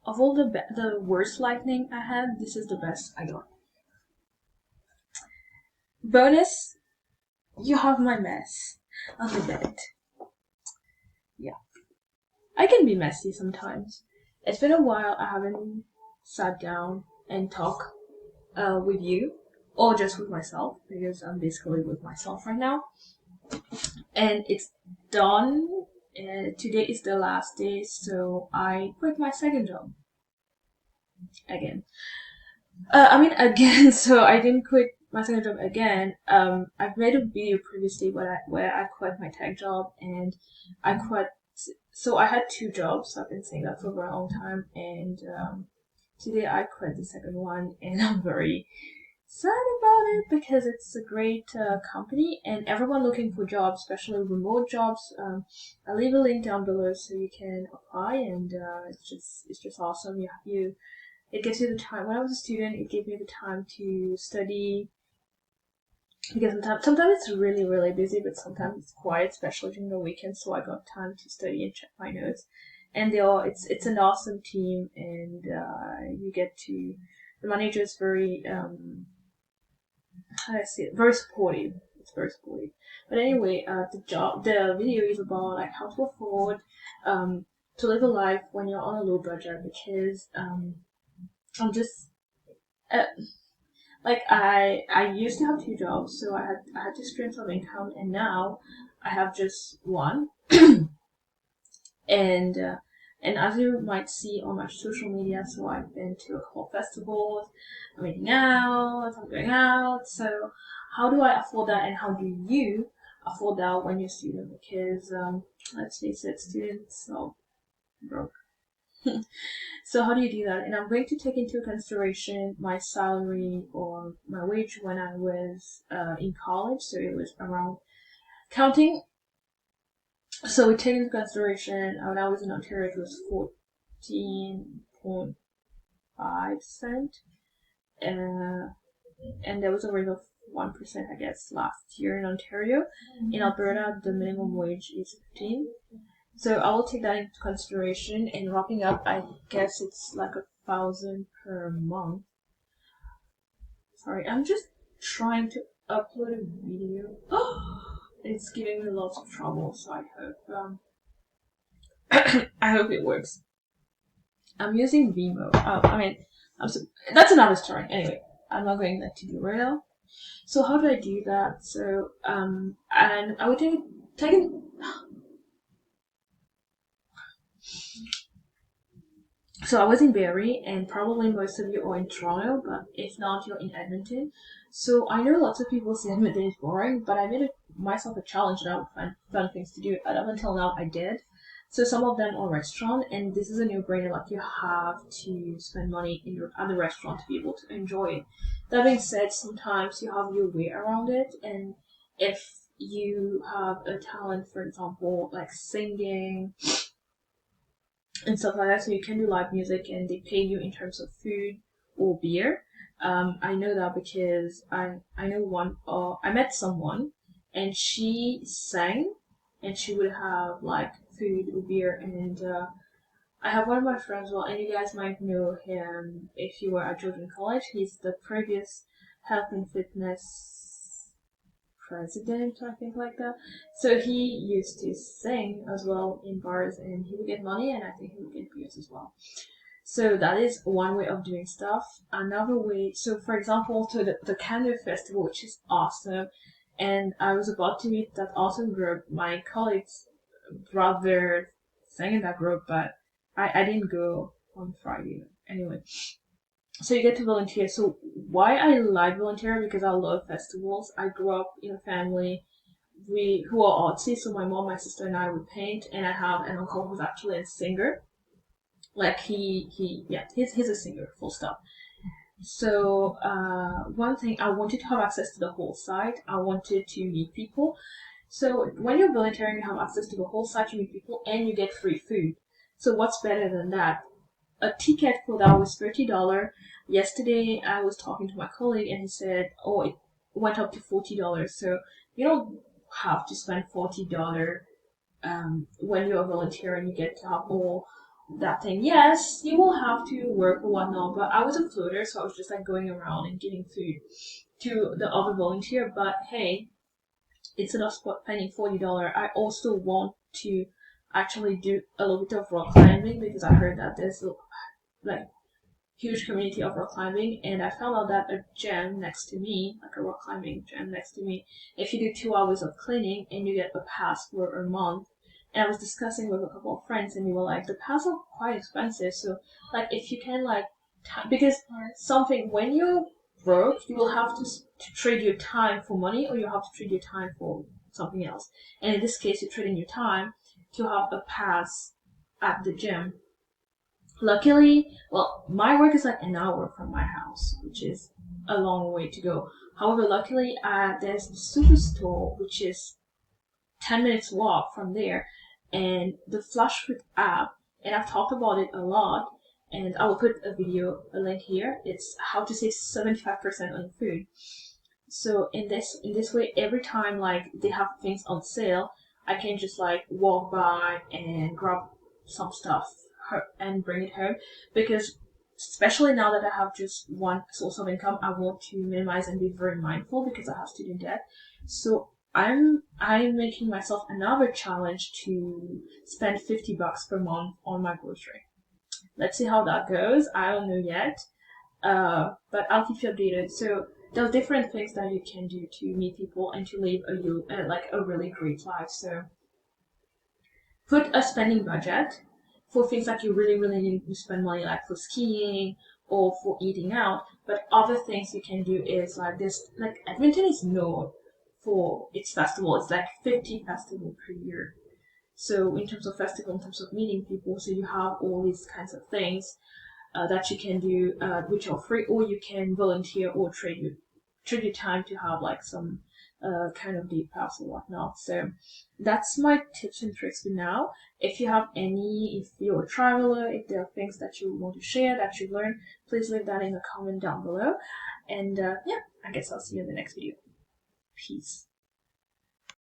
of all the worst lightning I had, this is the best I got. Bonus, you have my mess on the bed. Yeah, I can be messy sometimes. It's been a while I haven't sat down and talked with you, or just with myself, because I'm basically with myself right now. And it's done. Today is the last day, so I quit my second job again. Again. So I didn't quit my second job again. I've made a video previously where I quit my tech job and I quit. So I had two jobs. I've been saying that for a very long time, and today I quit the second one, and I'm very sad about it because it's a great company and everyone looking for jobs, especially remote jobs. I'll leave a link down below so you can apply, and it's just awesome. You it gives you the time. When I was a student, it gave me the time to study because sometimes it's really really busy, but sometimes it's quiet, especially during the weekend. So I got time to study and check my notes. And it's an awesome team, and you get to the manager is very how do I say it? Very supportive. It's very supportive. But anyway, the video is about like how to afford to live a life when you're on a low budget because I'm just uh, like I used to have two jobs, so I had two streams of income, and now I have just one. and and as you might see on my social media, so I've been to a couple festivals, I'm eating out, I'm going out. So how do I afford that, and how do you afford that when you're a student? Because let's face it, students are broke. So how do you do that? And I'm going to take into consideration my salary or my wage when I was in college. So it was around counting. So we take into consideration when I was in Ontario, it was 14.5%, uh, and there was a rate of 1%, I guess, last year in Ontario. In Alberta, the minimum wage is 15. So I will take that into consideration. And wrapping up, I guess it's like 1,000 per month. Sorry, I'm just trying to upload a video. It's giving me lots of trouble, so I hope it works. I'm using Vimo. That's another story. Anyway, I'm not going to do right now. So how do I do that? So and I would take it. So I was in Barrie, and probably most of you are in Toronto, but if not, you're in Edmonton. So I know lots of people say Edmonton is boring, but I made myself a challenge that I would find fun things to do. And up until now, I did. So some of them are restaurant, and this is a no-brainer. Like you have to spend money at the restaurant to be able to enjoy it. That being said, sometimes you have your way around it, and if you have a talent, for example, like singing and stuff like that. So you can do live music and they pay you in terms of food or beer. I know that because I know I met someone and she sang and she would have like food or beer. And I have one of my friends, well, and you guys might know him if you were at Georgian College. He's the previous health and fitness president, I think, like that. So he used to sing as well in bars, and he would get money, and I think he would get beers as well. So that is one way of doing stuff. Another way, so for example, to the Candle Festival, which is awesome, and I was about to meet that awesome group. My colleagues brought their thing in that group, but I didn't go on Friday. Anyway, so you get to volunteer. So why I like volunteering because I love festivals. I grew up in a family we who are artsy. So my mom, my sister, and I would paint, and I have an uncle who's actually a singer. Like he's a singer. Full stop. So one thing I wanted to have access to the whole site. I wanted to meet people. So when you're volunteering, you have access to the whole site. You meet people, and you get free food. So what's better than that? A ticket for that was $30. Yesterday, I was talking to my colleague, and he said, "Oh, it went up to $40." So you don't have to spend $40 when you're a volunteer, and you get to have all that thing. Yes, you will have to work or whatnot, but I was a floater, so I was just like going around and giving food to the other volunteer. But hey, instead of spending $40, I also want to actually do a little bit of rock climbing because I heard that there's like huge community of rock climbing, and I found out that a gym next to me, like a rock climbing gym next to me, if you do 2 hours of cleaning and you get a pass for a month. And I was discussing with a couple of friends, and we were like, the pass are quite expensive. So, like, if you can, like, because something when you're broke, you will have to trade your time for money, or you have to trade your time for something else. And in this case, you're trading your time to have a pass at the gym. Luckily, well, my work is like an hour from my house, which is a long way to go. However, luckily, there's a superstore which is 10 minutes walk from there, and the Flash Food app, and I've talked about it a lot, and I will put a link here. It's how to save 75% on food. So in this way, every time like they have things on sale, I can just like walk by and grab some stuff and bring it home because especially now that I have just one source of income, I want to minimize and be very mindful because I have student debt. So I'm making myself another challenge to spend $50 per month on my grocery. Let's see how that goes. I don't know yet, but I'll keep you updated. So there are different things that you can do to meet people and to live like a really great life. So put a spending budget for things that you really, really need to spend money, like for skiing or for eating out. But other things you can do is like this, like Edmonton is known for its festival. It's like 50 festival per year. So in terms of festival, in terms of meeting people, so you have all these kinds of things that you can do, which are free, or you can volunteer or trade your time to have like some kind of deep pass or whatnot. So that's my tips and tricks for now. If you have any, if you're a traveler, if there are things that you want to share that you learned, please leave that in the comment down below. And yeah, I guess I'll see you in the next video. Peace.